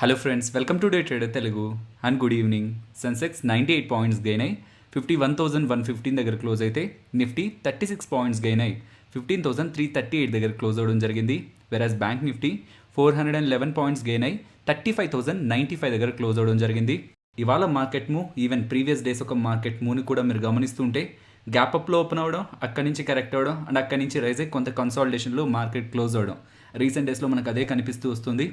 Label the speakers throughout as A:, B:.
A: Hello friends, welcome to day trader Telugu and good evening. Sensex 98 points gain అయ్యి 51,115 దగ్గర close అయితే Nifty 36 points gain అయ్యి 15,338 దగ్గర క్లోజ్ అవ్వడం జరిగింది. వెరాజ్ బ్యాంక్ నిఫ్టీ 411 పాయింట్స్ గెయిన్ అయ్యి 35,095 దగ్గర క్లోజ్ అవ్వడం జరిగింది. ఇవాళ market move even previous days ఒక మార్కెట్ మూవ్ని కూడా మీరు గమనిస్తుంటే గ్యాప్ అప్లో ఓపెన్ అవ్వడం, అక్కడి నుంచి కరెక్ట్ అవ్వడం అండ్ అక్కడి నుంచి రైజ్ అయ్యి కొంత కన్సాలిడేషన్లో మార్కెట్ క్లోజ్ అవ్వడం రీసెంట్ డేస్లో మనకు అదే కనిపిస్తూ వస్తుంది.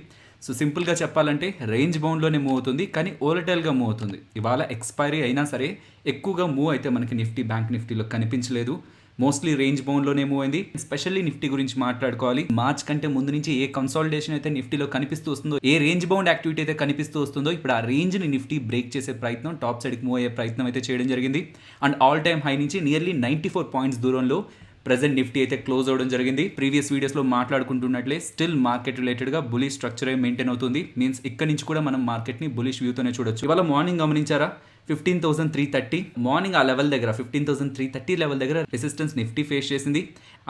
A: సో సింపుల్గా చెప్పాలంటే రేంజ్ బౌండ్లోనే మూవ్ అవుతుంది, కానీ ఓలటైల్గా మూవ్ అవుతుంది. ఇవాళ ఎక్స్పైరీ అయినా సరే ఎక్కువగా మూవ్ అయితే మనకి నిఫ్టీ బ్యాంక్ నిఫ్టీలో కనిపించలేదు. మోస్ట్లీ రేంజ్ బౌండ్లోనే మూవ్ అయింది. స్పెషల్లీ నిఫ్టీ గురించి మాట్లాడుకోవాలి. మార్చ్ కంటే ముందు నుంచి ఏ కన్సాలిడేషన్ అయితే నిఫ్టీలో కనిపిస్తూ వస్తుందో, ఏ రేంజ్ బౌండ్ యాక్టివిటీ అయితే కనిపిస్తూ వస్తుందో, ఇప్పుడు ఆ రేంజ్ని నిఫ్టీ బ్రేక్ చేసే ప్రయత్నం, టాప్ సైడ్కి మూవ్ అయ్యే ప్రయత్నం అయితే చేయడం జరిగింది. అండ్ ఆల్ టైమ్ హై నుంచి నియర్లీ 94 పాయింట్స్ దూరంలో ప్రెజెంట్ నిఫ్టీ అయితే క్లోజ్ అవ్వడం జరిగింది. ప్రీవియస్ వీడియోస్లో మాట్లాడుకుంటున్నట్లే స్టిల్ మార్కెట్ రిలేటెడ్గా బులిష్ స్ట్రక్చర్ మెయింటైన్ అవుతుంది. మీన్స్ ఇక్కడ నుంచి కూడా మనం మార్కెట్ని బులిష్ వ్యూతోనే చూడొచ్చు. ఇవాళ మార్నింగ్ గమనించారా, 15,330 మార్నింగ్ ఆ లెవెల్ దగ్గర 15,330 లెవెల్ దగ్గర రెసిస్టెన్స్ నిఫ్టీ ఫేస్ చేసింది.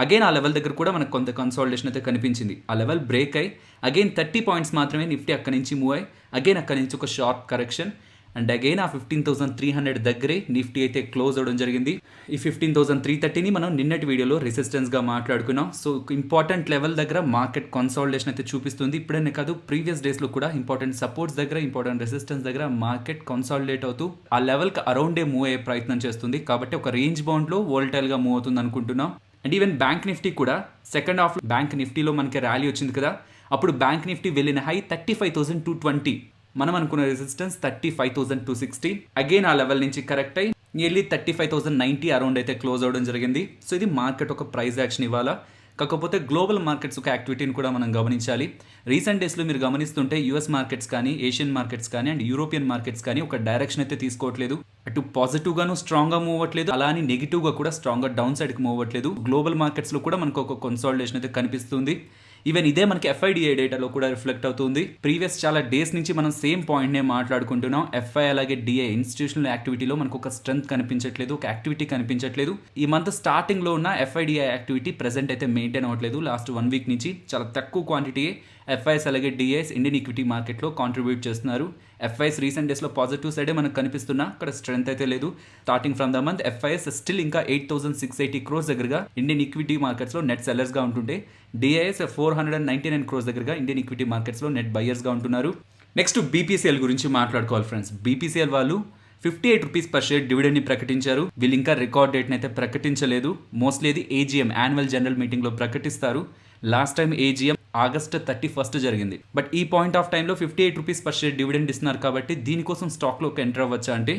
A: అగైన్ ఆ లెవెల్ దగ్గర కూడా మనకు కొంత కన్సాలిడేషన్ అయితే కనిపించింది. ఆ లెవెల్ బ్రేక్ అయ్యి అగైన్ 30 పాయింట్స్ మాత్రమే నిఫ్టీ అక్కడి నుంచి మూవ్ అయ్యి అగైన్ అక్కడి నుంచి ఒక షార్ప్ కరెక్షన్ అండ్ అగైన్ ఆ 15,300 దగ్గరే నిఫ్టీ అయితే క్లోజ్ అవ్వడం జరిగింది. ఈ 15,330ని మనం నిన్నటి వీడియోలో రెసిస్టెన్స్గా మాట్లాడుకున్నాం. సో ఇంపార్టెంట్ లెవెల్ దగ్గర మార్కెట్ కన్సాలిడేషన్ అయితే చూపిస్తుంది. ఇప్పుడనే కాదు, ప్రీవియస్ డేస్లో కూడా ఇంపార్టెంట్ సపోర్ట్స్ దగ్గర, ఇంపార్టెంట్ రెసిస్టెన్స్ దగ్గర మార్కెట్ కన్సాలిడేట్ అవుతూ ఆ లెవెల్కి అరౌండే మూవ్ అయ్యే ప్రయత్నం చేస్తుంది. కాబట్టి ఒక రేంజ్ బౌండ్లో వోల్టైల్గా మూవ్ అవుతుంది అనుకుంటున్నాం. అండ్ ఈవెన్ బ్యాంక్ నిఫ్టీ కూడా సెకండ్ హాఫ్ బ్యాంక్ నిఫ్టీలో మనకి ర్యాలీ వచ్చింది కదా, అప్పుడు బ్యాంక్ నిఫ్టీ వెళ్ళిన హై 35,220, మనం అనుకున్న రెసిస్టెన్స్ 35,260. అగైన్ ఆ లెవెల్ నుంచి కరెక్ట్ అయ్యి నియర్లీ 35,090 అరౌండ్ అయితే క్లోజ్ అవ్వడం జరిగింది. సో ఇది మార్కెట్ ఒక ప్రైస్ యాక్షన్ ఇవ్వాలా. కాకపోతే గ్లోబల్ మార్కెట్స్ ఒక యాక్టివిటీని కూడా మనం గమనించాలి. రీసెంట్ డేస్లో మీరు గమనిస్తుంటే యూఎస్ మార్కెట్స్ కానీ, ఏషియన్ మార్కెట్స్ కానీ అండ్ యూరోపియన్ మార్కెట్స్ కానీ ఒక డైరెక్షన్ అయితే తీసుకోవట్లేదు. అటు పాజిటివ్గాను స్ట్రాంగ్గా మూవ్ అవ్వట్లేదు, అలా అని నెగిటివ్గా కూడా స్ట్రాంగ్గా డౌన్ సైడ్కి మూవ్ అవ్వట్లేదు. గ్లోబల్ మార్కెట్స్లో కూడా మనకు ఒక కన్సాలిడేషన్ అయితే కనిపిస్తుంది. ఈవెన్ ఇదే మనకి ఎఫ్ఐడిఐ డేటాలో కూడా రిఫ్లెక్ట్ అవుతుంది. ప్రీవియస్ చాలా డేస్ నుంచి మనం సేమ్ పాయింట్నే మాట్లాడుకుంటున్నాం. ఎఫ్ఐ అలాగే డిఐ ఇన్స్టిట్యూషనల్ యాక్టివిటీలో మనకు ఒక స్ట్రెంత్ కనిపించట్లేదు, ఒక యాక్టివిటీ కనిపించట్లేదు. ఈ మంత్ స్టార్టింగ్లో ఉన్న ఎఫ్ఐడిఐ యాక్టివిటీ ప్రెసెంట్ అయితే మెయింటైన్ అవ్వట్లేదు. లాస్ట్ 1 వీక్ నుంచి చాలా తక్కువ క్వాంటిటీ ఎఫ్ఐఎస్ అలాగే డిఐఎస్ ఇండియన్ ఈక్విటీ మార్కెట్లో కాంట్రిబ్యూట్ చేస్తున్నారు. ఎఫ్ఐఎస్ రీసెంట్ డేస్లో పాజిటివ్ సైడే మనకు కనిపిస్తున్నా, అక్కడ స్ట్రెంత్ అయితే లేదు. Starting from the month FIs still ఇంకా 8,680 క్రోర్స్ దగ్గరగా ఇండియన్ ఈక్విటీ మార్కెట్స్లో నెట్ సెల్లర్స్గా ఉంటుంటే, డిఐఎస్ 499 క్రోర్స్ దగ్గరగా ఇండియన్ ఈక్విటీ మార్కెట్స్లో నెట్ బయర్స్గా ఉంటున్నారు. నెక్స్ట్ బీపీసీఎల్ గురించి మాట్లాడుకోవాలి ఫ్రెండ్స్. బీపీసీఎల్ వాళ్ళు 58 రూపీస్ పర్ షేర్ డివిడెండ్ని ప్రకటించారు. వీళ్ళు ఇంకా రికార్డ్ డేట్ని అయితే ప్రకటించలేదు. మోస్ట్లీ అది ఏజీఎం యాన్యువల్ జనరల్ మీటింగ్లో ప్రకటిస్తారు. లాస్ట్ టైం ఏజీఎం ఆగస్ట్ 31 జరిగింది. బట్ ఈ పాయింట్ ఆఫ్ టైంలో 58 రూపీస్ పర్ షేర్ డివిడెండ్ ఇస్తున్నారు కాబట్టి దీనికోసం స్టాక్లోకి ఎంటర్ అవ్వచ్చా అంటే,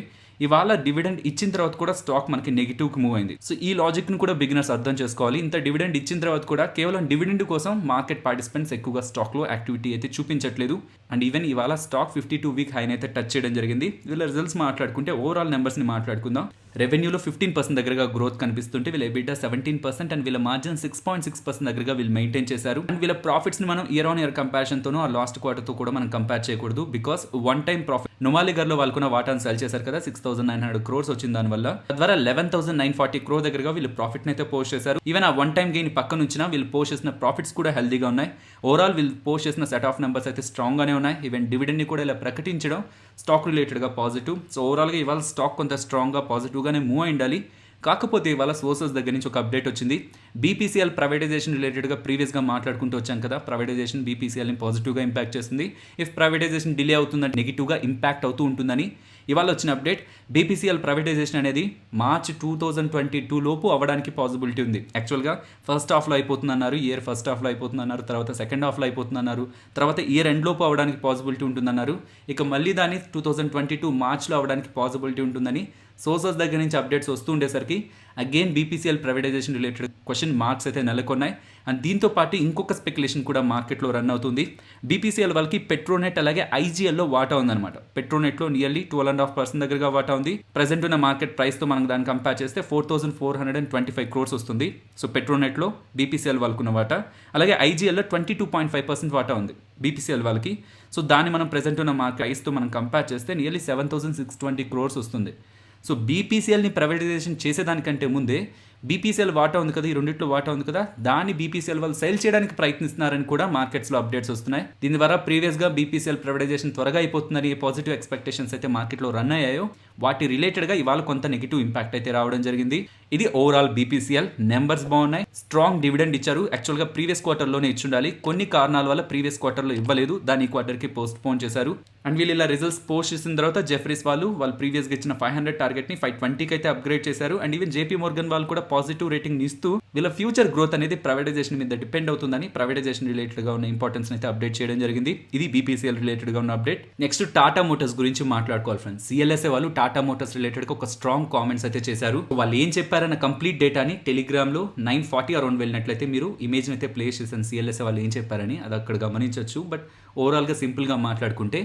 A: ఇవాళ డివిడెండ్ ఇచ్చిన తర్వాత కూడా స్టాక్ మనకి నెగిటివ్కి మూవ్ అయింది. సో ఈ లాజిక్ని కూడా బిగినర్స్ అర్థం చేసుకోవాలి. ఇంత డివిడెండ్ ఇచ్చిన తర్వాత కూడా కేవలం డివిడెండ్ కోసం మార్కెట్ పార్టిసిపెంట్స్ ఎక్కువగా స్టాక్లో యాక్టివిటీ అయితే చూపించట్లేదు. అండ్ ఈవెన్ ఇవాళ స్టాక్ 52 వీక్ హైన్ అయితే టచ్ చేయడం జరిగింది. వీళ్ళ రిజల్ట్స్ మాట్లాడుకుంటే ఓవరాల్ నెంబర్స్ని మాట్లాడుకుందాం. రెవెన్యూలో 15% దగ్గరగా గ్రోత్ కనిపిస్తుంటే, వీళ్ళ ఎబిటా 17% అండ్ వీళ్ళ మార్జిన్ 6.6% దగ్గరగా వీళ్ళు మెయింటైన్ చేశారు. అండ్ వీళ్ళ ప్రాఫిట్స్ని మనం ఇయర్ ఆన్ ఇయర్ కంపారిజన్తోనూ ఆ లాస్ట్ క్వార్టర్తో కూడా మనం కంపేర్ చేయకూడదు. బికాస్ వన్ టైం ప్రాఫిట్ నొమాలిగర్లో వాళ్ళకున్న వాటాను సెల్ చేశారు కదా, 6,900 క్రోర్స్ వచ్చింది దానివల్ల. తద్వారా 11,940 క్రోర్ దగ్గరగా వీళ్ళు ప్రాఫిట్ని అయితే పోస్ట్ చేశారు. ఈవెన్ ఆ వన్ టైం గెయిన్ పక్కన ఉంచినా వీళ్ళు పోస్ట్ చేసిన ప్రాఫిట్స్ కూడా హెల్దీగా ఉన్నాయి. ఓవరాల్ వీళ్ళు పోస్ట్ చేసిన సెట్ ఆఫ్ నెంబర్స్ అయితే స్ట్రాంగ్గానే ఉన్నాయి. ఈవెన్ డివిడెండ్ని కూడా ఇలా ప్రకటించడం స్టాక్ రిలేటెడ్గా పాజిటివ్. సో ఓవరాల్గా ఇవాళ స్టాక్ కొంత స్ట్రాంగ్గా పాజిటివ్గానే మూవ్ అయిండాలి. కాకపోతే ఇవాళ సోర్సెస్ దగ్గర నుంచి ఒక అప్డేట్ వచ్చింది. బీపీసీఎల్ ప్రైవేటైజేషన్ రిలేటెడ్గా ప్రీవియస్గా మాట్లాడుకుంటూ వచ్చాం కదా, ప్రైవేటైజేషన్ బీపీసీఎల్ని పాజిటివ్గా ఇంపాక్ట్ చేస్తుంది. ఇఫ్ ప్రైవేటైజేషన్ డిలే అవుతుందంటే నెగిటివ్గా ఇంపాక్ట్ అవుతూ ఉంటుందని ఇవాళ వచ్చిన అప్డేట్. బీపీసీఎల్ ప్రైవేటైజేషన్ అనేది మార్చ్ 2022 లోపు అవ్వడానికి పాసిబిలిటీ ఉంది. యాక్చువల్గా ఫస్ట్ హాఫ్లో అయిపోతుందన్నారు, ఇయర్ ఫస్ట్ హాఫ్లో అయిపోతుందన్నారు, తర్వాత సెకండ్ హాఫ్లో అయిపోతుందన్నారు, తర్వాత ఇయర్ ఎండ్ లోపు అవ్వడానికి పాసిబిలిటీ ఉంటుందన్నారు. ఇక మళ్ళీ దాన్ని 2022 మార్చ్లో అవ్వడానికి పాసిబిలిటీ ఉంటుందని సోర్సెస్ దగ్గర నుంచి అప్డేట్స్ వస్తూ ఉండేసరికి again BPCL privatisation related question marks అయితే నెలకొన్నాయి. అండ్ దీంతో పాటు ఇంకొక స్పెక్యులేషన్ కూడా మార్కెట్లో రన్ అవుతుంది. బీపీసీఎల్ వాళ్ళకి పెట్రోనెట్ అలాగే ఐజీఎల్లో వాటా ఉందన్నమాట. పెట్రోనెట్లో నియర్లీ 12.5% దగ్గరగా వాటా ఉంది. ప్రెసెంట్ ఉన్న మార్కెట్ ప్రైస్తో మనం దాన్ని కంపేర్ చేస్తే 4,425 క్రోర్స్ వస్తుంది. సో పెట్రోనెట్లో బీపీసీఎల్ వాళ్ళకున్న వాటా, అలాగే ఐజీఎల్లో 22.5% వాటా ఉంది బీపీసీఎల్ వాళ్ళకి. సో దాన్ని మనం ప్రెసెంట్ ఉన్న మార్కెట్ ప్రైస్తో మనం కంపేర్ చేస్తే నియర్లీ 7,620 క్రోర్స్ వస్తుంది. సో బీపీసీఎల్ని ప్రైవేటైజేషన్ చేసేదానికంటే ముందే బీపీసీఎల్ వాటా ఉంది కదా, ఈ రెండిట్లో వాటా ఉంది కదా, దాన్ని బీపీసీఎల్ వాళ్ళు సేల్ చేయడానికి ప్రయత్నిస్తున్నారని కూడా మార్కెట్స్లో అప్డేట్స్ వస్తున్నాయి. దీని ద్వారా ప్రీవియస్గా బీపీసీఎల్ ప్రైవేటైజేషన్ త్వరగా అయిపోతుందని పాజిటివ్ ఎక్స్పెక్టేషన్స్ అయితే మార్కెట్లో రన్ అయ్యాయో వాటి రిలేటెడ్గా ఇవాళ కొంత నెగిటివ్ ఇంపాక్ట్ అయితే రావడం జరిగింది. ఇది ఓవరాల్ బీపీసీఎల్ నెంబర్స్ బాగున్నాయి, స్ట్రాంగ్ డివిడెండ్ ఇచ్చారు. యాక్చువల్గా ప్రీవియస్ క్వార్టర్లోనే ఇచ్చుండాలి, కొన్ని కారణాల వల్ల ప్రీవియస్ క్వార్టర్లో ఇవ్వలేదు, దాని ఈ క్వార్టర్కి పోస్ట్ పోన్ చేశారు. అండ్ వీళ్ళు ఇలా రిజల్ట్స్ పోస్ట్ చేసిన తర్వాత జెఫ్రీస్ వాళ్ళు ప్రీవియస్గా ఇచ్చిన 500 టార్గెట్ని 520కి అయితే అప్గ్రేడ్ చేశారు. అండ్ ఈవెన్ జేపీ మోర్గన్ వాళ్ళు కూడా పాజిటివ్ రేటింగ్ ఇస్తూ వీళ్ళ ఫ్యూచర్ గ్రోత్ అనేది ప్రైవేటైజేషన్ మీద డిపెండ్ అవుతుందని ప్రైవేటైజేషన్ రిలేటెడ్గా ఉన్న ఇంపార్టెన్స్ అయితే అప్డేట్ చేయడం జరిగింది. ఇది బీపీసీఎల్ రిలేటెడ్గా ఉన్న అప్డేట్. నెక్స్ట్ టాటా మోటార్స్ గురించి మాట్లాడుకోవాలి ఫ్రెండ్స్. సిఎల్ఎస్ఏ వాళ్ళు టాటా మోటార్స్ రిలేటెడ్గా ఒక స్ట్రాంగ్ కామెంట్స్ అయితే చేశారు. వాళ్ళు ఏం చెప్పారన్న కంప్లీట్ డేటాని టెలిగ్రామ్లో 9:40 అరౌండ్ వెళ్ళినట్లయితే మీరు ఇమేజ్ని అయితే ప్లేస్ చేశాను. సిఎల్ఎస్ఏ వాళ్ళు ఏం చెప్పారని అది అక్కడ గమనించవచ్చు. బట్ ఓవరాల్గా సింపుల్గా మాట్లాడుకుంటే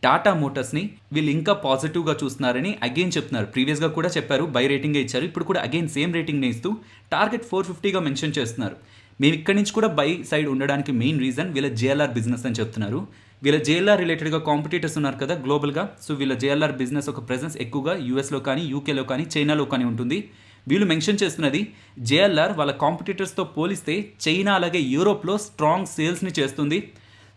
A: టాటా మోటార్స్ని వీళ్ళు ఇంకా పాజిటివ్గా చూస్తున్నారని అగైన్ చెప్తున్నారు. ప్రీవియస్గా కూడా చెప్పారు, బై రేటింగే ఇచ్చారు, ఇప్పుడు కూడా అగైన్ సేమ్ రేటింగ్ని ఇస్తూ టార్గెట్ 450గా మెన్షన్ చేస్తున్నారు. మేము ఇక్కడి నుంచి కూడా బై సైడ్ ఉండడానికి మెయిన్ రీజన్ వీళ్ళ జేఎల్ఆర్ బిజినెస్ అని చెప్తున్నారు. వీళ్ళ జేఎల్ఆర్ రిలేటెడ్గా కాంపిటీటర్స్ ఉన్నారు కదా గ్లోబల్గా, సో వీళ్ళ జేఎల్ఆర్ బిజినెస్ ఒక ప్రెజెన్స్ ఎక్కువగా యూఎస్లో కానీ యూకేలో కానీ చైనాలో కానీ ఉంటుంది. వీళ్ళు మెన్షన్ చేస్తున్నది జేఎల్ఆర్ వాళ్ళ కాంపిటీటర్స్తో పోలిస్తే చైనా అలాగే యూరోప్లో స్ట్రాంగ్ సేల్స్ని చేస్తుంది.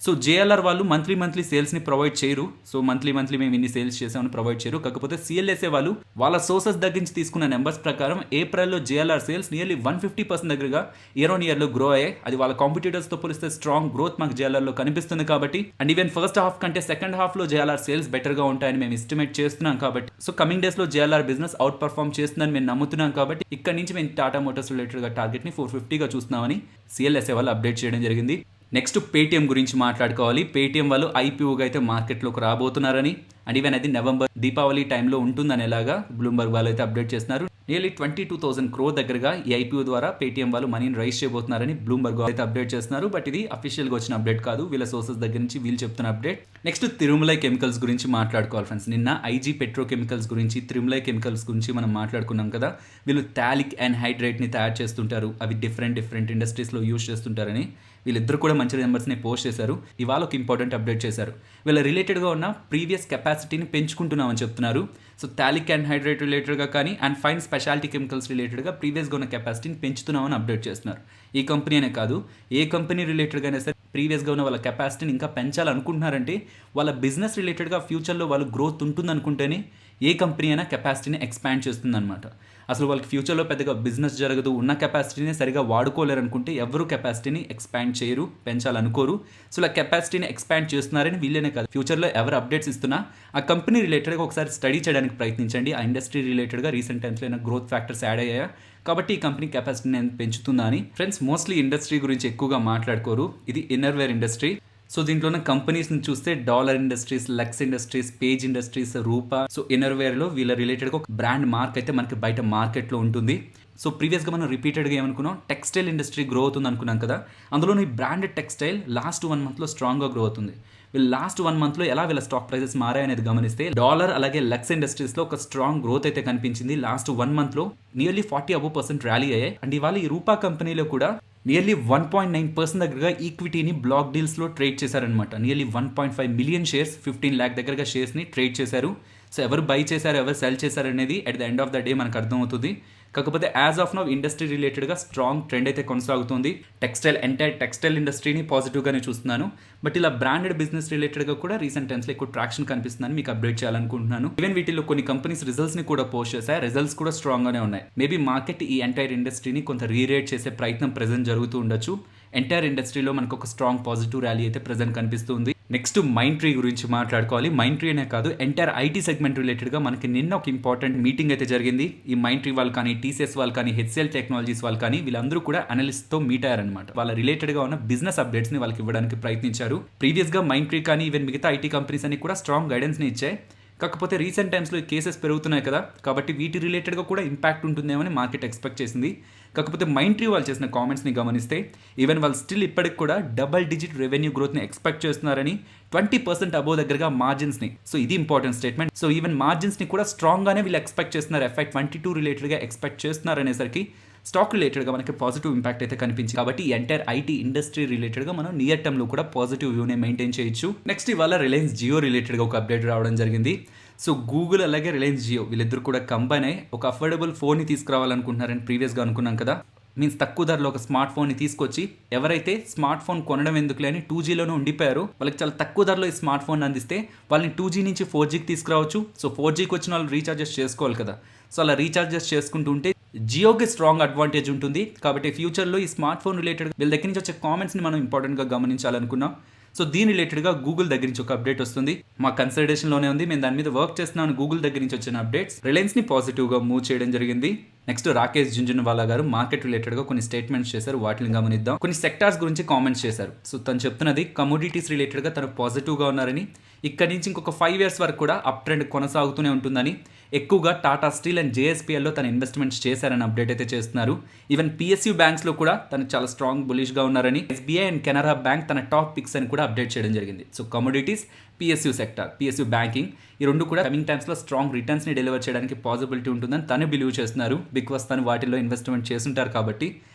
A: సో జేఎల్ఆర్ వాళ్ళు మంత్లీ సేల్స్ని ప్రొవైడ్ చేయరు. సో మంత్లీ మేము ఇన్ని సేల్స్ చేసామని ప్రొవైడ్ చేయరు. కాకపోతే సిఎల్ఎస్ఏ వాళ్ళు వాళ్ళ సోర్సెస్ దగ్గర నుంచి తీసుకున్న నెంబర్స్ ప్రకారం ఏప్రిల్లో జేఎల్ఆర్ సేల్స్ నియర్లీ 150% దగ్గరగా ఇయర్ ఆన్ ఇయర్లో గ్రో అయ్యాయి. అది వాళ్ళ కాంపిటీటర్స్తో పోలిస్తే స్ట్రాంగ్ గ్రోత్ మాకు జేఎల్ఆర్లో కనిపిస్తుంది కాబట్టి, అండ్ ఈవెన్ ఫస్ట్ హాఫ్ కంటే సెకండ్ హాఫ్లో జేఎల్ఆర్ సేల్స్ బెటర్గా ఉంటాయని మేము ఎస్టిమేట్ చేస్తున్నాం కాబట్టి, సో కమింగ్ డేస్లో జేఎల్ఆర్ బిజినెస్ అవుట్ పర్ఫార్మ్ చేస్తుందని మేము నమ్ముతున్నాం కాబట్టి ఇక్కడ నుంచి మేము టాటా మోటార్స్ రిలేటెడ్గా టార్గెట్ని 450గా చూస్తున్నామని సిఎల్ఎస్ఏ వాళ్ళు అప్డేట్ చేయడం జరిగింది. నెక్స్ట్ పేటీఎం గురించి మాట్లాడుకోవాలి. పేటీఎం వాళ్ళు ఐపీఓగా అయితే మార్కెట్లోకి రాబోతున్నారని, అండ్ ఈవెన్ అది నవంబర్ దీపావళి టైంలో ఉంటుందనేలాగా బ్లూంబర్గ్ వాళ్ళు అయితే అప్డేట్ చేస్తున్నారు. నియర్లీ 22,000 crore దగ్గరగా ఈ ఐపీఓ ద్వారా పేటీఎం వాళ్ళు మనీని రైజ్ చేయబోతున్నారని బ్లూంబర్గ్ అయితే అప్డేట్ చేస్తున్నారు. బట్ ఇది అఫీషియల్గా వచ్చిన అప్డేట్ కాదు, వీళ్ళ సోర్సెస్ దగ్గర నుంచి వీళ్ళు చెప్తున్న అప్డేట్. నెక్స్ట్ తిరుమలై కెమికల్స్ గురించి మాట్లాడుకోవాలి ఫ్రెండ్స్. నిన్న ఐజీ పెట్రోకెమికల్స్ గురించి, తిరుమలై కెమికల్స్ గురించి మనం మాట్లాడుకున్నాం కదా. వీళ్ళు థాలిక్ ఎన్హైడ్రేట్ని తయారు చేస్తుంటారు, అవి డిఫరెంట్ ఇండస్ట్రీస్లో యూజ్ చేస్తుంటారని వీళ్ళిద్దరు కూడా మంచి నెంబర్స్ని పోస్ట్ చేశారు. ఇవాళ ఒక ఇంపార్టెంట్ అప్డేట్ చేశారు. వీళ్ళ రిలేటెడ్గా ఉన్న ప్రీవియస్ కెపాసిటీని పెంచుకుంటున్నామని చెప్తున్నారు. సో థాలిక్ ఎన్హైడ్రేట్ రిలేటెడ్గా కానీ అండ్ ఫైన్ స్పెషాలిటీ కెమికల్స్ రిలేటెడ్గా ప్రీవియస్గా ఉన్న కెపాసిటీని పెంచుతున్నామని అప్డేట్ చేస్తున్నారు. ఈ కంపెనీ అనే కాదు, ఏ కంపెనీ రిలేటెడ్గా అయినా సరే ప్రీవియస్గా ఉన్న వాళ్ళ కెపాసిటీని ఇంకా పెంచాలనుకుంటున్నారంటే వాళ్ళ బిజినెస్ రిలేటెడ్గా ఫ్యూచర్లో వాళ్ళు గ్రోత్ ఉంటుందనుకుంటేనే ఏ కంపెనీ అయినా కెపాసిటీని ఎక్స్పాండ్ చేస్తుందన్నమాట. అసలు వాళ్ళకి ఫ్యూచర్లో పెద్దగా బిజినెస్ జరగదు, ఉన్న కెపాసిటీని సరిగా వాడుకోలేరు అనుకుంటే ఎవరు కెపాసిటీని ఎక్స్పాండ్ చేయరు, పెంచాలనుకోరు. సో ఇలా కెపాసిటీని ఎక్స్పాండ్ చేస్తున్నారని వీళ్ళనే కాదు, ఫ్యూచర్లో ఎవరు అప్డేట్స్ ఇస్తున్నా ఆ కంపెనీ రిలేటెడ్గా ఒకసారి స్టడీ చేయడానికి ప్రయత్నించండి. ఆ ఇండస్ట్రీ రిలేటెడ్గా రీసెంట్ టైమ్స్లో అయినా గ్రోత్ ఫ్యాక్టర్స్ యాడ్ అయ్యాయా, కాబట్టి ఈ కంపెనీ కెపాసిటీని పెంచుతుందా అని. ఫ్రెండ్స్, మోస్ట్లీ ఇండస్ట్రీ గురించి ఎక్కువగా మాట్లాడుకోరు, ఇది ఇన్నర్వేర్ ఇండస్ట్రీ. సో దీంట్లో ఉన్న కంపెనీస్ని చూస్తే Dollar Industries, Lux Industries, Page Industries, Rupa. So ఇన్నర్వేర్లో వీళ్ళ రిలేటెడ్గా ఒక బ్రాండ్ మార్క్ అయితే మనకి బయట మార్కెట్లో ఉంటుంది. సో ప్రీవియస్గా మనం రిపీటెడ్గా ఏమనుకున్నాం, టెక్స్టైల్ ఇండస్ట్రీ గ్రో అవుతుంది అనుకున్నాం కదా. అందులో ఈ బ్రాండెడ్ టెక్స్టైల్ లాస్ట్ 1 monthలో స్ట్రాంగ్గా గ్రో అవుతుంది. వీళ్ళు లాస్ట్ 1 monthలో ఎలా వీళ్ళ స్టాక్ ప్రైసెస్ మారాయనేది గమనిస్తే డాలర్ అలాగే లక్స్ ఇండస్ట్రీస్లో ఒక స్ట్రాంగ్ గ్రోత్ అయితే కనిపించింది. లాస్ట్ 1 monthలో నియర్లీ 40% ర్యాలీ అయ్యాయి. అండ్ ఇవాళ ఈ రూపా కంపెనీలో కూడా నియర్లీ 1.9% దగ్గరగా ఈక్విటీని బ్లాక్ డీల్స్లో ట్రేడ్ చేశారనమాట. నియర్లీ 1.5 million షేర్స్, 15 lakh దగ్గరగా షేర్స్ని ట్రేడ్ చేశారు. సో ఎవరు బై చేశారు, ఎవరు సెల్ చేశారు అనేది at the end of the day మనకు అర్థమవుతుంది. కాకపోతే యాజ్ ఆఫ్ నౌ ఇండస్ట్రీ రిలేటెడ్గా స్ట్రాంగ్ ట్రెండ్ అయితే కొనసాగుతుంది. ఎంటైర్ టెక్స్టైల్ ఇండస్ట్రీని పాజిటివ్గానే చూస్తున్నాను. బట్ ఇలా బ్రాండెడ్ బిజినెస్ రిలేటెడ్గా కూడా రీసెంట్ టైమ్స్లో ఎక్కువ ట్రాక్షన్ కనిపిస్తుందని మీకు అప్డేట్ చేయాలనుకుంటున్నాను. ఈవెన్ వీటిలో కొన్ని కంపెనీస్ రిజల్ట్స్ని కూడా పోస్ట్ చేశాయి, రిజల్ట్స్ కూడా స్ట్రాంగ్గానే ఉన్నాయి. మేబీ మార్కెట్ ఈ ఎంటైర్ ఇండస్ట్రీని కొంత రీరేట్ చేసే ప్రయత్నం ప్రెజెంట్ జరుగుతూ ఉండొచ్చు. ఎంటైర్ ఇండస్ట్రీలో మనకు ఒక స్ట్రాంగ్ పాజిటివ్ ర్యాలీ అయితే ప్రెజెంట్ కనిపిస్తుంది. నెక్స్ట్ మైండ్ ట్రీ గురించి మాట్లాడుకోవాలి. మైండ్ ట్రీ అనే కాదు, ఎంటైర్ ఐటీ సెగ్మెంట్ రిలేటెడ్గా మనకి నిన్న ఒక ఇంపార్టెంట్ మీటింగ్ అయితే జరిగింది. ఈ మైండ్ ట్రీ వాళ్ళు కానీ, టీసీఎస్ వాళ్ళు కానీ, హెచ్సిఎల్ టెక్నాలజీస్ వాళ్ళు కానీ వీళ్ళందరూ కూడా అనలిస్ట్తో మీట్ అయ్యారనమాట. వాళ్ళ రిలేటెడ్గా ఉన్న బిజినెస్ అప్డేట్స్ని వాళ్ళకి ఇవ్వడానికి ప్రయత్నించారు. ప్రీవియస్గా మైండ్ ట్రీ కానీ ఈవెన్ మిగతా ఐటీ కంపెనీస్ అన్ని కూడా స్ట్రాంగ్ గైడెన్స్ని ఇచ్చాయి. కాకపోతే రీసెంట్ టైమ్స్లో ఈ కేసెస్ పెరుగుతున్నాయి కదా, కాబట్టి వీటి రిలేటెడ్గా కూడా ఇంపాక్ట్ ఉంటుందేమని మార్కెట్ ఎక్స్పెక్ట్ చేసింది. కాకపోతే మైండ్ ట్రీ వాళ్ళు చేసిన కామెంట్స్ని గమనిస్తే ఈవెన్ వాళ్ళు స్టిల్ ఇప్పటికి కూడా double-digit రెవెన్యూ గ్రోత్ని ఎక్స్పెక్ట్ చేస్తున్నారని, 20% అబోవ్ దగ్గరగా మార్జిన్స్ని. సో ఇది ఇంపార్టెంట్ స్టేట్మెంట్. సో ఈవెన్ మార్జిన్స్ని కూడా స్ట్రాంగ్గానే వీళ్ళు ఎక్స్పెక్ట్ చేస్తున్నారు. FY22 రిలేటెడ్గా ఎక్స్పెక్ట్ చేస్తున్నారు అనేసరికి స్టాక్ రిలేటెడ్గా మనకి పాజిటివ్ ఇంపాక్ట్ అయితే కనిపించింది. కాబట్టి ఎంటైర్ ఐటీ ఇండస్ట్రీ రిలేటెడ్గా మనం నియర్ టర్మ్లో కూడా పాజిటివ్ వ్యూనే మెయింటైన్ చేయొచ్చు. నెక్స్ట్ ఇవాళ రిలయన్స్ జియో రిలేటెడ్గా ఒక అప్డేట్ రావడం జరిగింది. సో గూగుల్ అలాగే రిలయన్స్ జియో వీళ్ళిద్దరు కూడా కంబైన్ అయ్యి ఒక అఫోర్డబుల్ ఫోన్ని తీసుకురావాలనుకుంటున్నారని ప్రీవియస్గా అనుకున్నాం కదా. మీన్స్ తక్కువ ధరలో ఒక స్మార్ట్ ఫోన్ని తీసుకొచ్చి ఎవరైతే స్మార్ట్ ఫోన్ కొనడం ఎందుకులే అని 2Gలోనే ఉండిపోయారో వాళ్ళకి చాలా తక్కువ ధరలో ఈ స్మార్ట్ ఫోన్ అందిస్తే వాళ్ళని 2G నుంచి 4Gకి తీసుకురావచ్చు. సో 4Gకి వచ్చిన వాళ్ళు రీఛార్జెస్ చేసుకోవాలి కదా. సో అలా రీఛార్జెస్ చేసుకుంటూ ఉంటే జియోకి స్ట్రాంగ్ అడ్వాంటేజ్ ఉంటుంది. కాబట్టి ఫ్యూచర్లో ఈ స్మార్ట్ ఫోన్ రిలేటెడ్ వీళ్ళ దగ్గర నుంచి వచ్చే కామెంట్స్ని మనం ఇంపార్టెంట్గా గమనించాలనుకున్నాం. సో దీని రిలేటెడ్గా గూగుల్ దగ్గర నుంచి ఒక అప్డేట్ వస్తుంది. మా కన్సిడరేషన్లోనే ఉంది, మేము దాని మీద వర్క్ చేస్తున్నాను. గూగుల్ దగ్గర నుంచి వచ్చిన అప్డేట్స్ రిలయన్స్ని పాజిటివ్గా మూవ్ చేయడం జరిగింది. నెక్స్ట్ రాకేష్ జుంజునవాలా గారు మార్కెట్ రిలేటెడ్గా కొన్ని స్టేట్మెంట్స్ చేశారు, వాటిని గమనిద్దాం. కొన్ని సెక్టార్స్ గురించి కామెంట్స్ చేశారు. సో తను చెప్తున్నది కమోడిటీస్ రిలేటెడ్గా తను పాజిటివ్గా ఉన్నారని, ఇక్కడి నుంచి ఇంకొక 5 years వరకు కూడా అప్ ట్రెండ్ కొనసాగుతూనే ఉంటుందని, ఎక్కువగా టాటా స్టీల్ అండ్ జేఎస్పీఎల్లో తన ఇన్వెస్ట్మెంట్స్ చేశారని అప్డేట్ అయితే చేస్తున్నారు. ఈవెన్ పిఎస్యూ బ్యాంక్స్లో కూడా తను చాలా స్ట్రాంగ్ బులిష్గా ఉన్నారని, ఎస్బీఐ అండ్ కెనరా బ్యాంక్ తన టాప్ పిక్స్ అని కూడా అప్డేట్ చేయడం జరిగింది. So commodities, PSU sector, PSU banking ఈ రెండు కూడా కమింగ్ టైమ్స్లో స్ట్రాంగ్ రిటర్న్స్ని డెలివర్ చేయడానికి పాసిబిలిటీ ఉంటుందని తను బిలీవ్ చేస్తున్నారు. బికాస్ తను వాటిల్లో ఇన్వెస్ట్మెంట్ చేస్తుంటారు కాబట్టి.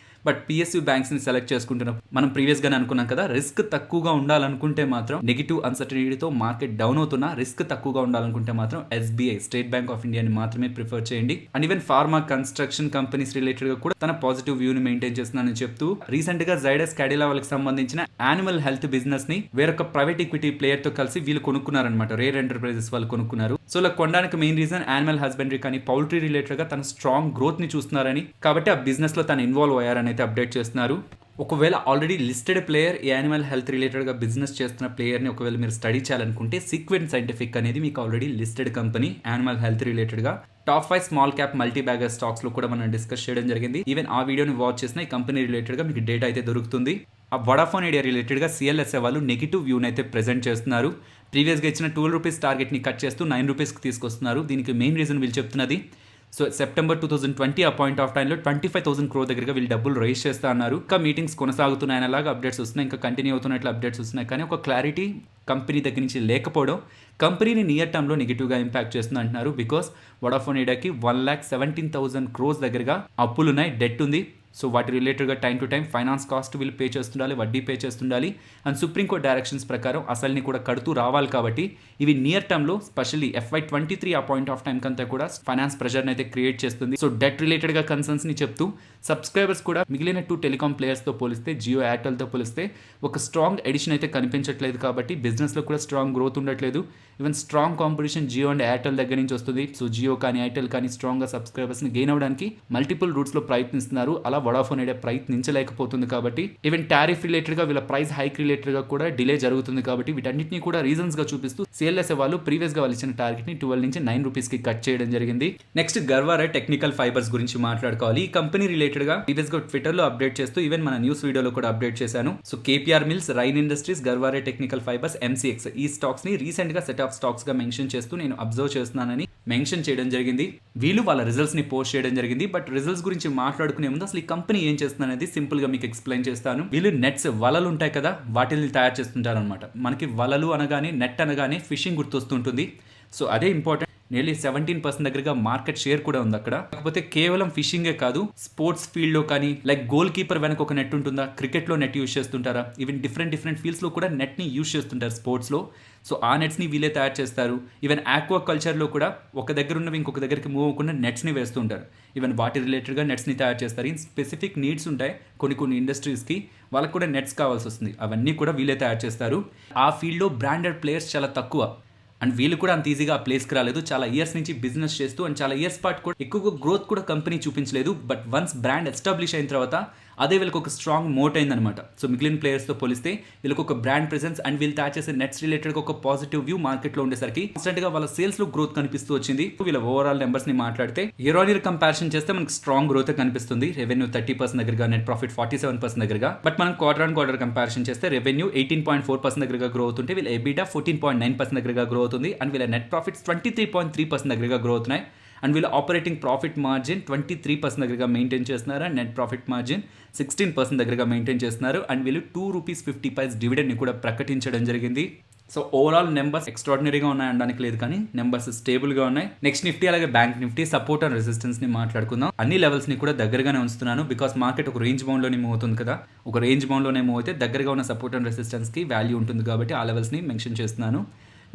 A: బట్ పిఎస్యూ బ్యాంక్స్ని సెలెక్ట్ చేసుకుంటున్నప్పుడు మనం ప్రీవియస్గానే అనుకున్నాం కదా, రిస్క్ తక్కువగా ఉండాలనుకుంటే మాత్రం నెగిటివ్ అన్సర్టనిటీతో మార్కెట్ డౌన్ అవుతున్నా రిస్క్ తక్కువగా ఉండాలనుకుంటే మాత్రం ఎస్బీఐ, స్టేట్ బ్యాంక్ ఆఫ్ ఇండియాని మాత్రమే ప్రిఫర్ చేయండి. And even pharma, construction companies రిలేటెడ్గా కూడా తన పాజిటివ్ వ్యూని మెయింటైన్ చేస్తున్నానని చెప్తూ రీసెంట్గా జైడస్ క్యాడిలా వాళ్ళకి సంబంధించిన యానిమల్ హెల్త్ బిజినెస్ని వేరొక ప్రైవేట్ ఈక్విటీ ప్లేయర్తో కలిసి వీళ్ళు కొనుక్కున్నారనమాట. రేర్ ఎంటర్ప్రైజెస్ వాళ్ళు కొనుక్కున్నారు. సో ఇలా కొనడానికి మెయిన్ రీజన్ యానిమల్ హస్బెండరీ కానీ పౌల్ట్రీ రిలేటెడ్గా తన స్ట్రాంగ్ గ్రోత్ని చూస్తున్నారని, కాబట్టి ఆ బిజినెస్లో తను ఇన్వాల్వ్ అయ్యారని అయితే అప్డేట్ చేస్తున్నారు. ఒకవేళ ఆల్రెడీ లిస్టెడ్ ప్లేయర్ ఈ యానిమల్ హెల్త్ రిలేటెడ్గా బిజినెస్ చేస్తున్న ప్లేయర్ని ఒకవేళ మీరు స్టడీ చేయాలనుకుంటే సీక్వెంట్ సైంటిఫిక్ అనేది మీకు already listed company. Animal health రిలేటెడ్గా top 5 small cap multi bagger స్టాక్స్లో కూడా మనం డిస్కస్ చేయడం జరిగింది. ఈవెన్ ఆ వీడియోని వాచ్ చేసిన ఈ కంపెనీ రిలేటెడ్గా మీకు డేటా అయితే దొరుకుతుంది. ఆ వడాఫోన్ ఐడియా రిలేటెడ్గా సిఎల్ఎస్ఏ వాళ్ళు నెగిటివ్ వ్యూని అయితే ప్రెజెంట్ చేస్తున్నారు. ప్రీవియస్గా ఇచ్చిన 12 రూపీస్ టార్గెట్ని కట్ చేస్తూ 9 రూపీస్కి తీసుకొస్తున్నారు. దీనికి మెయిన్ రీజన్ వీళ్ళు చెప్తున్నది, సో సెప్టెంబర్ 2020 ఆ పాయింట్ ఆఫ్ టైంలో 25,000 crore దగ్గరగా వీళ్ళు డబ్బులు రైజ్ చేస్తా అన్నారు. ఇంకా మీటింగ్స్ కొనసాగుతున్నాయని అలాగా అప్డేట్స్ వస్తున్నాయి, ఇంకా కంటిన్యూ అవుతున్నట్లు అప్డేట్స్ వస్తున్నాయి. కానీ ఒక క్లారిటీ కంపెనీ దగ్గర నుంచి లేకపోవడం కంపెనీని నియర్ టర్మ్లో నెగిటివ్గా ఇంపాక్ట్ చేస్తుంది అంటున్నారు. బికాస్ వడాఫోన్ ఐడియాకి 1,17,000 crores దగ్గరగా అప్పులున్నాయి, డెట్ ఉంది. సో వాటి రిలేటెడ్గా time to time finance cost వీళ్ళు పే చేస్తుండాలి, వడ్డీ పే చేస్తుండాలి. అండ్ సుప్రీంకోర్టు డైరెక్షన్స్ ప్రకారం అసలుని కూడా కడుతూ రావాలి. కాబట్టి ఇవి నియర్ టర్మ్లో స్పెషల్లీ FY23 ఆ పాయింట్ ఆఫ్ టైం కంతా కూడా ఫైనాన్స్ ప్రెషర్ని అయితే క్రియేట్ చేస్తుంది. సో డెట్ రిలేటెడ్గా కన్సర్న్స్ని చెప్తూ సబ్స్క్రైబర్స్ కూడా మిగిలిన 2 టెలికాం ప్లేయర్స్తో పోలిస్తే, జియో, ఎయిర్టెల్తో పోలిస్తే ఒక స్ట్రాంగ్ ఎడిషన్ అయితే కనిపించట్లేదు. కాబట్టి బిజినెస్లో కూడా స్ట్రాంగ్ గ్రోత్ ఉండట్లేదు. Even strong competition Jio and Airtel దగ్గర నుంచి వస్తుంది. సో జియో కానీ ఎయిర్టెల్ కానీ స్ట్రాంగ్గా సబ్స్క్రైబర్స్ని గెయిన్ అవ్వడానికి మల్టిపుల్ రూట్స్లో ప్రయత్నిస్తున్నారు. అలా వడాఫోన్ ఐడియా ప్రయత్నించలేకపోతుంది. కాబట్టి ఈవెన్ టారిఫ్ రిలేటెడ్గా వీళ్ళ ప్రైస్ హైక్ రిలేటెడ్గా కూడా డిలే జరుగుతుంది. కాబట్టి వీటన్నిటిని కూడా రీజన్స్గా చూపిస్తూ సిఎల్ఎస్ఏ వాళ్ళు ప్రీవియస్గా వాళ్ళు ఇచ్చిన టార్గెట్ని 12 నుంచి 9 రూపీస్కి కట్ చేయడం జరిగింది. నెక్స్ట్ గర్వారే టెక్నికల్ ఫైబర్స్ గురించి మాట్లాడుకోవాలి. ఈ కంపెనీ రిలేటెడ్గా ప్రీవియస్గా ట్విట్టర్లో అప్డేట్ చేస్తూ ఈవెన్ మన న్యూస్ వీడియోలో కూడా అప్డేట్ చేశాను. So KPR Mills, Rain Industries, Garware Technical Fibres, MCX ఈ స్టాక్స్ని రీసెంట్గా సెట్ ఆఫ్ స్టాక్స్గా మెన్షన్ చేస్తూ నేను అబ్జర్వ్ చేస్తున్నానని మెన్షన్ చేయడం జరిగింది. వీళ్ళు వాళ్ళ రిజల్ట్స్ని పోస్ట్ చేయడం జరిగింది. బట్ రిజల్ట్స్ గురించి మాట్లాడుకునే ముందు అసలు ఈ కంపెనీ ఏం చేస్తుంది అనేది సింపుల్గా మీకు ఎక్స్ప్లెయిన్ చేస్తాను. వీళ్ళు నెట్స్, వలలు ఉంటాయి కదా, వాటిని తయారు చేస్తుంటారు అనమాట. మనకి వలలు అనగానే, నెట్ అనగానే ఫిషింగ్ గుర్తొస్తుంటుంది. సో అదే ఇంపార్టెంట్. నియర్లీ 17% దగ్గరగా మార్కెట్ షేర్ కూడా ఉంది అక్కడ. కాకపోతే కేవలం ఫిషింగే కాదు, స్పోర్ట్స్ ఫీల్డ్లో కానీ లైక్ గోల్ కీపర్ వెనక ఒక నెట్ ఉంటుందా, క్రికెట్లో నెట్ యూజ్ చేస్తుంటారా, ఈవెన్ డిఫరెంట్ ఫీల్డ్స్లో కూడా నెట్ని యూజ్ చేస్తుంటారు స్పోర్ట్స్లో. సో ఆ నెట్స్ని వీళ్ళే తయారు చేస్తారు. ఈవెన్ ఆక్వా కల్చర్లో కూడా ఒక దగ్గర ఉన్నవి ఇంకొక దగ్గరికి మూవ్ అవ్వకుండా నెట్స్ని వేస్తుంటారు. ఈవెన్ వాటి రిలేటెడ్గా నెట్స్ని తయారు చేస్తారు. ఈ స్పెసిఫిక్ నీడ్స్ ఉంటాయి కొన్ని ఇండస్ట్రీస్కి, వాళ్ళకు కూడా నెట్స్ కావాల్సి వస్తుంది. అవన్నీ కూడా వీళ్ళే తయారు చేస్తారు. ఆ ఫీల్డ్లో బ్రాండెడ్ ప్లేయర్స్ చాలా తక్కువ. అండ్ వీళ్ళు కూడా అంత ఈజీగా ఆ ప్లేస్కి రాలేదు. చాలా ఇయర్స్ నుంచి బిజినెస్ చేస్తూ అండ్ చాలా ఇయర్స్ పాటు కూడా ఎక్కువగా గ్రోత్ కూడా కంపెనీ చూపించలేదు. బట్ వన్స్ బ్రాండ్ ఎస్టాబ్లిష్ అయిన తర్వాత అదే వీళ్ళకి ఒక స్ట్రాంగ్ మోట్ అయిందనమాట. సో మిగిలిన ప్లేయర్స్తో పోలిస్తే వీళ్ళకి ఒక బ్రాండ్ ప్రెసెన్స్ అండ్ వీళ్ళు తయారు చేసే నెట్స్ రిలేటెడ్గా ఒక పాజిటివ్ వ్యూ మార్కెట్లో ఉండేసరికి కాన్స్టెంట్గా వాళ్ళ సేల్స్లో గ్రోత్ కనిపిస్తూ వచ్చింది. వీళ్ళ ఓవరాల్ నెంబర్స్ని మాట్లాడితే ఇయర్ ఆన్ ఇయర్ కంపారిజన్ చేస్తే మనకి స్ట్రాంగ్ గ్రోత్ కనిపిస్తుంది. రెవెన్యూ 30% దగ్గరగా, నెట్ ప్రాఫిట్ 47% దగ్గరగా. బట్ మనం క్వార్టర్ ఆన్ క్వార్టర్ కంపారిజన్ చేస్తే రెవెన్యూ 18.4% దగ్గరగా గ్రో అవుతుంటే వీళ్ళ ఎబిటా 14.9% దగ్గరగా గ్రో అవుతుంది. అండ్ వీళ్ళ నెట్ ప్రాఫిట్స్ 23.3% దగ్గరగా గ్రో అవుతున్నాయి. అండ్ వీళ్ళ ఆపరేటింగ్ ప్రాఫిట్ మార్జిన్ 23% దగ్గరగా మెయింటైన్ చేస్తున్నారు. అండ్ నెట్ ప్రాఫిట్ మార్జిన్ 16% దగ్గరగా మెయింటైన్ చేస్తున్నారు. అండ్ వీళ్ళు ₹2.50 డివిడెండ్ని కూడా ప్రకటించడం జరిగింది. సో ఓవరాల్ నెంబర్స్ ఎక్స్ట్రాడినరీగా ఉన్నాయి అనడానికి లేదు, కానీ నెంబర్స్ స్టేబుల్గా ఉన్నాయి. నెక్స్ట్ నిఫ్టీ అలాగే బ్యాంక్ నిఫ్టీ సపోర్ట్ అండ్ రెసిస్టెన్స్ని మాట్లాడుకుందాం. అన్ని లెవెల్స్ని కూడా దగ్గరగానే ఉంచుతున్నాను. బికాస్ మార్కెట్ ఒక రేంజ్ బౌండ్లోనే మూవ్ అవుతుంది కదా. ఒక రేంజ్ బౌండ్లోనే మూవ్ అయితే దగ్గరగా ఉన్న సపోర్ట్ అండ్ రెసిస్టెన్స్కి వాల్యూ ఉంటుంది. కాబట్టి ఆ లెవెల్స్ని మెన్షన్ చేస్తున్నాను.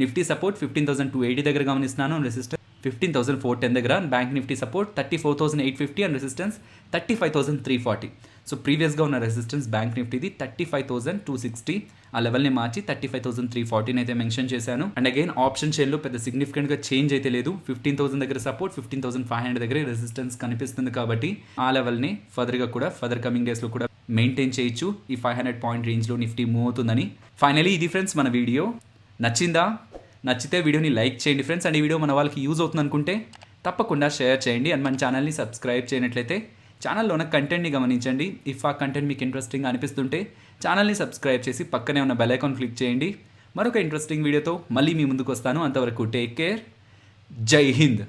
A: నిఫ్టీ సపోర్ట్ 15,280 దగ్గర గమనిస్తున్నాను, రెసిస్టెన్స్ 15,410 దగ్గర. Bank Nifty support 34,850 and resistance 35,340. So ప్రీవియస్గా ఉన్న రెసిస్టెన్స్ బ్యాంక్ నిఫ్టీది 35,260, ఆ లెవెల్ని మార్చి 35,340 అయితే మెన్షన్ చేశాను. అండ్ అగైన్ ఆప్షన్ చైన్లో పెద్ద సిగ్నిఫికెంట్గా చేంజ్ అయితే లేదు. 15,000 దగ్గర సపోర్ట్, 15,500 దగ్గర రెసిస్టెన్స్ కనిపిస్తుంది కాబట్టి ఆ లెవెల్ని ఫర్దర్ కమింగ్ డేస్లో కూడా మెయింటైన్ చేయొచ్చు. ఈ 500 పాయింట్ రేంజ్లో నిఫ్టీ మూవ్ అవుతుందని. ఫైనలీ ఇది ఫ్రెండ్స్ మన వీడియో. నచ్చితే వీడియోని లైక్ చేయండి ఫ్రెండ్స్. అండ్ ఈ వీడియో మన వాళ్ళకి యూజ్ అవుతుంది అనుకుంటే తప్పకుండా షేర్ చేయండి. అండ్ మన ఛానల్ని సబ్స్క్రైబ్ చేయనట్లయితే ఛానల్లో ఉన్న కంటెంట్ని గమనించండి. ఇఫ్ ఆ కంటెంట్ మీకు ఇంట్రెస్టింగ్ అనిపిస్తుంటే ఛానల్ని సబ్స్క్రైబ్ చేసి పక్కనే ఉన్న బెల్ ఐకాన్ క్లిక్ చేయండి. మరొక ఇంట్రెస్టింగ్ వీడియోతో మళ్ళీ మీ ముందుకు వస్తాను. అంతవరకు టేక్ కేర్. జై హింద్.